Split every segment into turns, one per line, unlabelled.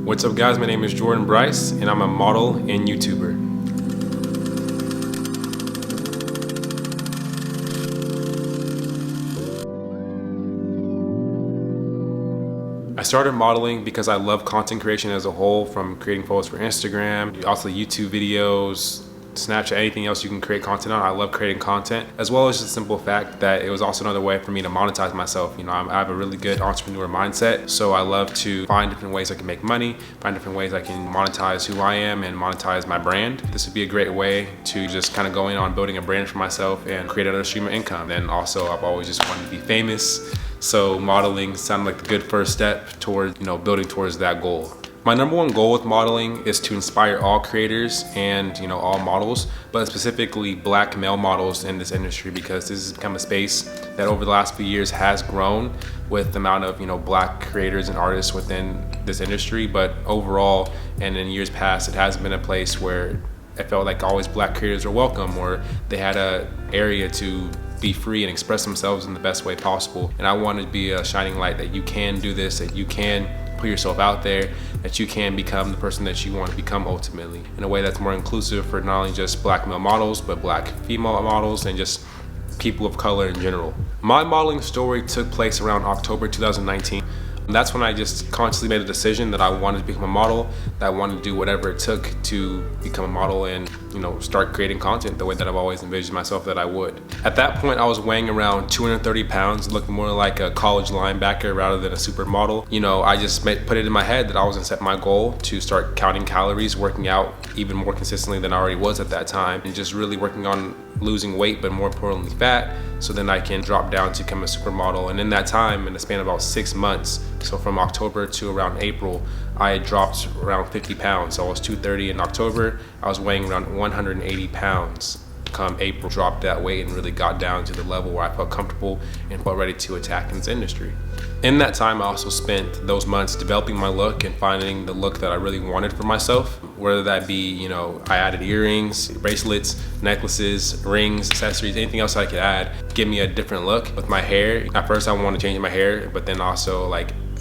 What's up guys, my name is Jordan Bryce and I'm a model and YouTuber. I started modeling because I love content creation as a whole, from creating photos for Instagram, also YouTube videos, Snapchat, anything else you can create content on. I love creating content, as well as the simple fact that it was also another way for me to monetize myself. You know, I have a really good entrepreneur mindset, so I love to find different ways I can make money, find different ways I can monetize who I am and monetize my brand. This would be a great way to just kind of go in on building a brand for myself and create another stream of income. And also, I've always just wanted to be famous, so modeling sounded like the good first step towards, building towards that goal. My number one goal with modeling is to inspire all creators and all models, but specifically Black male models in this industry, because this has become a space that over the last few years has grown with the amount of Black creators and artists within this industry. But overall, and in years past, it has been a place where I felt like always Black creators were welcome, or they had an area to be free and express themselves in the best way possible. And I wanted to be a shining light that you can do this, that you can put yourself out there, that you can become the person that you want to become ultimately, in a way that's more inclusive for not only just Black male models, but Black female models and just people of color in general. My modeling story took place around October 2019. And that's when I just consciously made a decision that I wanted to become a model, that I wanted to do whatever it took to become a model and start creating content the way that I've always envisioned myself that I would. At that point, I was weighing around 230 pounds, looking more like a college linebacker rather than a supermodel. I just put it in my head that I was gonna set my goal to start counting calories, working out even more consistently than I already was at that time, and just really working on losing weight, but more importantly fat, so then I can drop down to become a supermodel. And in that time, in the span of about 6 months, so from October to around April, I dropped around 50 pounds. So I was 230 in October, I was weighing around 180 pounds. Come April, dropped that weight and really got down to the level where I felt comfortable and felt ready to attack in this industry. In that time, I also spent those months developing my look and finding the look that I really wanted for myself, whether that be, I added earrings, bracelets, necklaces, rings, accessories, anything else I could add, give me a different look. With my hair, at first I wanted to change my hair, but then also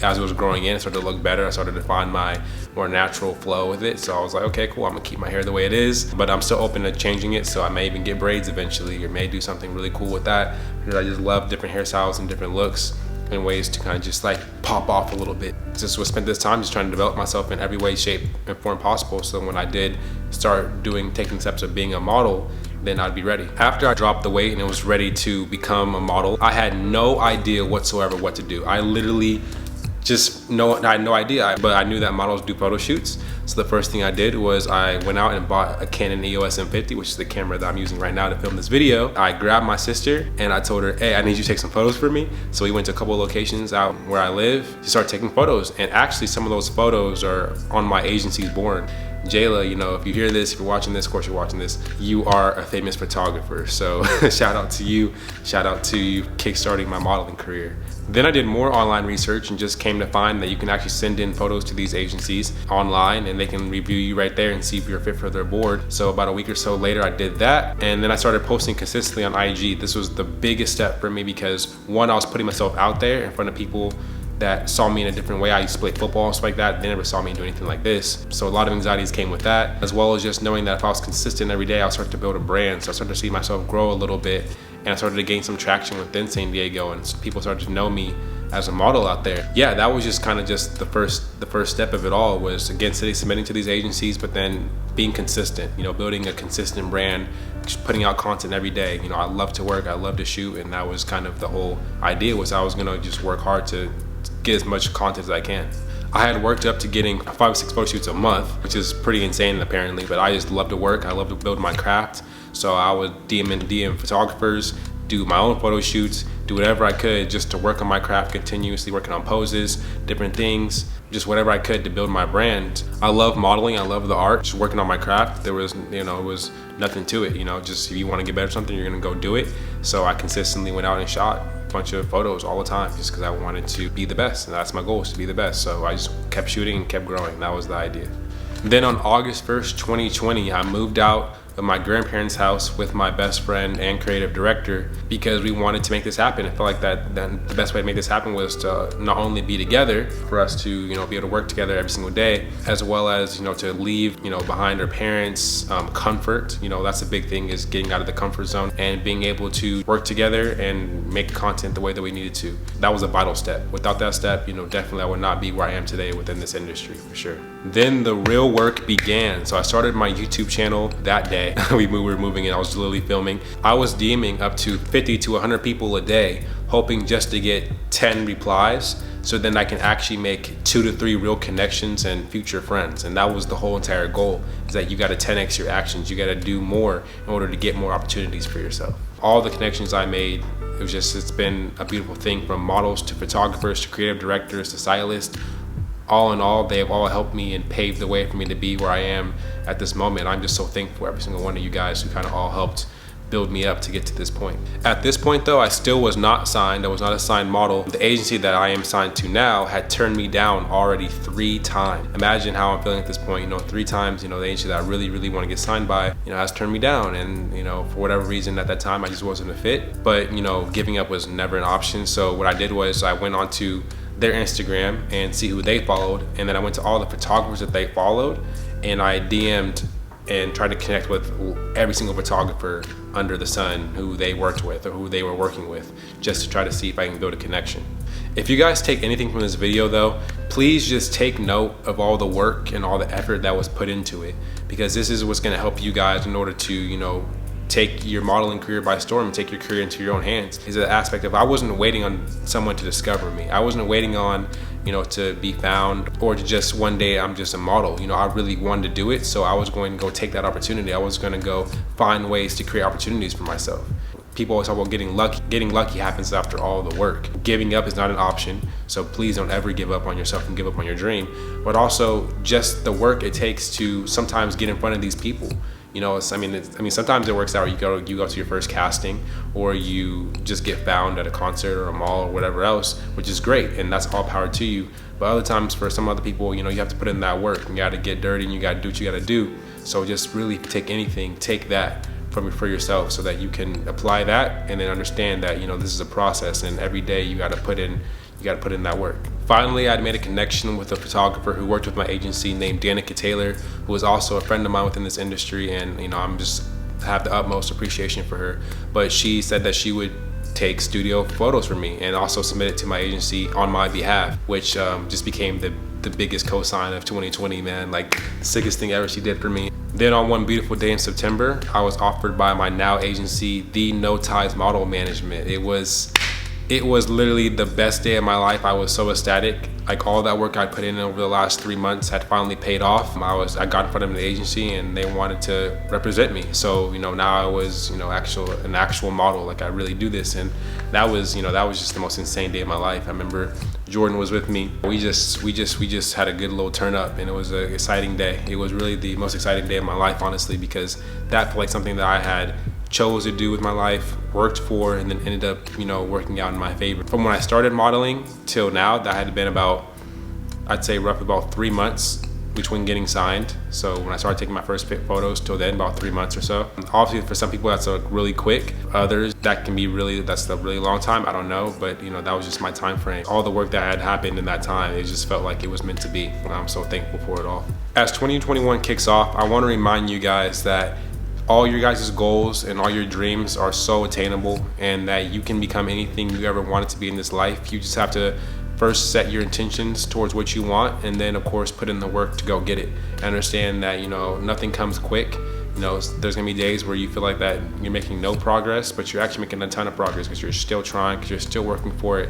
as it was growing in, it started to look better. I started to find my more natural flow with it. So I was like, okay, cool, I'm gonna keep my hair the way it is, but I'm still open to changing it. So I may even get braids eventually, or may do something really cool with that, because I just love different hairstyles and different looks and ways to kind of just pop off a little bit. Just spent this time just trying to develop myself in every way, shape, and form possible. So when I did start taking steps of being a model, then I'd be ready. After I dropped the weight and it was ready to become a model, I had no idea whatsoever what to do. I literally I had no idea, but I knew that models do photo shoots. So the first thing I did was I went out and bought a Canon EOS M50, which is the camera that I'm using right now to film this video. I grabbed my sister and I told her, hey, I need you to take some photos for me. So we went to a couple of locations out where I live to start taking photos. And actually some of those photos are on my agency's board. Jayla, if you hear this, if you're watching this, of course you're watching this, you are a famous photographer. So shout out to you kickstarting my modeling career. Then I did more online research and just came to find that you can actually send in photos to these agencies online and they can review you right there and see if you're fit for their board. So about a week or so later, I did that. And then I started posting consistently on IG. This was the biggest step for me because one, I was putting myself out there in front of people that saw me in a different way. I used to play football and stuff like that. They never saw me do anything like this. So a lot of anxieties came with that, as well as just knowing that if I was consistent every day, I'll start to build a brand. So I started to see myself grow a little bit, and I started to gain some traction within San Diego, and people started to know me as a model out there. Yeah, that was just kind of just the first step of it all, was again submitting to these agencies, but then being consistent, building a consistent brand, just putting out content every day. I love to work, I love to shoot, and that was kind of the whole idea, was I was gonna just work hard to get as much content as I can. I had worked up to getting 5 or 6 photo shoots a month, which is pretty insane apparently, but I just love to work, I love to build my craft. So I would DM photographers, do my own photo shoots, do whatever I could just to work on my craft, continuously working on poses, different things, just whatever I could to build my brand. I love modeling, I love the art, just working on my craft. There was, it was nothing to it, just if you want to get better at something, you're gonna go do it. So I consistently went out and shot a bunch of photos all the time just because I wanted to be the best, and that's my goal, is to be the best. So I just kept shooting and kept growing. That was the idea. Then on August 1st, 2020, I moved out at my grandparents' house with my best friend and creative director, because we wanted to make this happen. I felt like that the best way to make this happen was to not only be together, for us to be able to work together every single day, as well as to leave behind our parents' comfort. That's a big thing, is getting out of the comfort zone and being able to work together and make content the way that we needed to. That was a vital step. Without that step, definitely I would not be where I am today within this industry, for sure. Then the real work began. So I started my YouTube channel that day. we were moving in, I was literally filming. I was DMing up to 50 to 100 people a day, hoping just to get 10 replies, so then I can actually make 2 to 3 real connections and future friends. And that was the whole entire goal, is that you gotta 10x your actions. You gotta do more in order to get more opportunities for yourself. All the connections I made, it's been a beautiful thing, from models to photographers to creative directors to stylists. All in all, they have all helped me and paved the way for me to be where I am at this moment. I'm just so thankful for every single one of you guys who kind of all helped build me up to get to this point. At this point though, I still was not signed. I was not a signed model. The agency that I am signed to now had turned me down already 3 times. Imagine how I'm feeling at this point. 3 times, the agency that I really want to get signed by, has turned me down. And, for whatever reason at that time, I just wasn't a fit. But, giving up was never an option. So what I did was I went onto their Instagram and see who they followed. And then I went to all the photographers that they followed, and I DM'd and tried to connect with every single photographer under the sun who they worked with or who they were working with, just to try to see if I can build a connection. If you guys take anything from this video though, please just take note of all the work and all the effort that was put into it, because this is what's gonna help you guys in order to, take your modeling career by storm and take your career into your own hands. Is the aspect of, I wasn't waiting on someone to discover me. I wasn't waiting on to be found, or to just one day I'm just a model. I really wanted to do it, so I was going to go take that opportunity. I was going to go find ways to create opportunities for myself. People always talk about getting lucky. Getting lucky happens after all the work. Giving up is not an option, so please don't ever give up on yourself and give up on your dream. But also just the work it takes to sometimes get in front of these people. Sometimes it works out where you go to your first casting, or you just get found at a concert or a mall or whatever else, which is great, and that's all power to you. But other times, for some other people, you have to put in that work. You got to get dirty, and you got to do what you got to do. So just really take that for yourself, so that you can apply that and then understand that this is a process, and every day you got to put in that work. Finally, I'd made a connection with a photographer who worked with my agency named Danica Taylor, who was also a friend of mine within this industry, and I have the utmost appreciation for her. But she said that she would take studio photos for me and also submit it to my agency on my behalf, which just became the biggest cosign of 2020, man. Like, the sickest thing ever she did for me. Then on one beautiful day in September, I was offered by my now agency, the No Ties Model Management. It was literally the best day of my life. I was so ecstatic. Like, all that work I put in over the last 3 months had finally paid off. I got in front of the agency and they wanted to represent me. So, now I was, an actual model. Like, I really do this. And that was just the most insane day of my life. I remember Jordan was with me. We just had a good little turn up, and it was an exciting day. It was really the most exciting day of my life, honestly, because that felt like something that I had chose to do with my life, worked for, and then ended up, working out in my favor. From when I started modeling till now, that had been about, I'd say roughly about 3 months between getting signed. So when I started taking my first photos till then, about 3 months or so. Obviously for some people that's really quick. Others, that's a really long time. I don't know, but that was just my time frame. All the work that had happened in that time, it just felt like it was meant to be. I'm so thankful for it all. As 2021 kicks off, I want to remind you guys that all your guys' goals and all your dreams are so attainable, and that you can become anything you ever wanted to be in this life. You just have to first set your intentions towards what you want, and then of course put in the work to go get it. Understand that nothing comes quick. There's gonna be days where you feel like that you're making no progress, but you're actually making a ton of progress because you're still trying, because you're still working for it,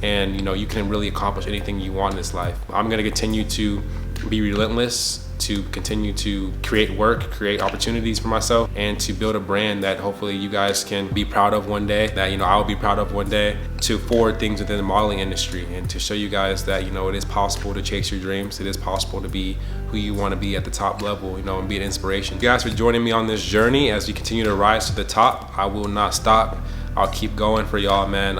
and you can really accomplish anything you want in this life. I'm gonna continue to be relentless, to continue to create work, create opportunities for myself, and to build a brand that hopefully you guys can be proud of one day, that I'll be proud of one day, to forward things within the modeling industry, and to show you guys that it is possible to chase your dreams. It is possible to be who you want to be at the top level, and be an inspiration. Thank you guys for joining me on this journey as we continue to rise to the top. I will not stop. I'll keep going for y'all, man.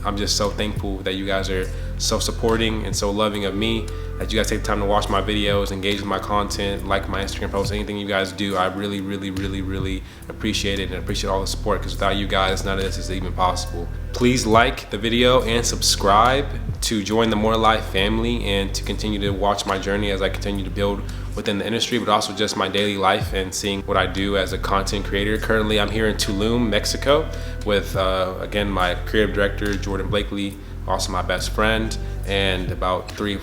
I'm just so thankful that you guys are so supporting and so loving of me, that you guys take the time to watch my videos, engage with my content, like my Instagram posts, anything you guys do. I really, really, really, really appreciate it, and appreciate all the support, because without you guys, none of this is even possible. Please like the video and subscribe to join the More Life family, and to continue to watch my journey as I continue to build within the industry, but also just my daily life and seeing what I do as a content creator. Currently, I'm here in Tulum, Mexico with, again, my creative director, Jordan Blakely, also my best friend, and about three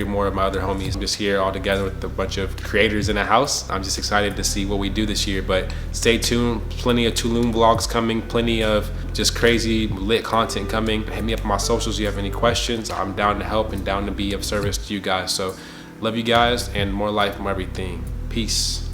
more of my other homies. I'm just here all together with a bunch of creators in the house. I'm just excited to see what we do this year, but stay tuned. Plenty of Tulum vlogs coming, plenty of just crazy lit content coming. Hit me up on my socials if you have any questions. I'm down to help and down to be of service to you guys. So love you guys, and more life, more everything. Peace.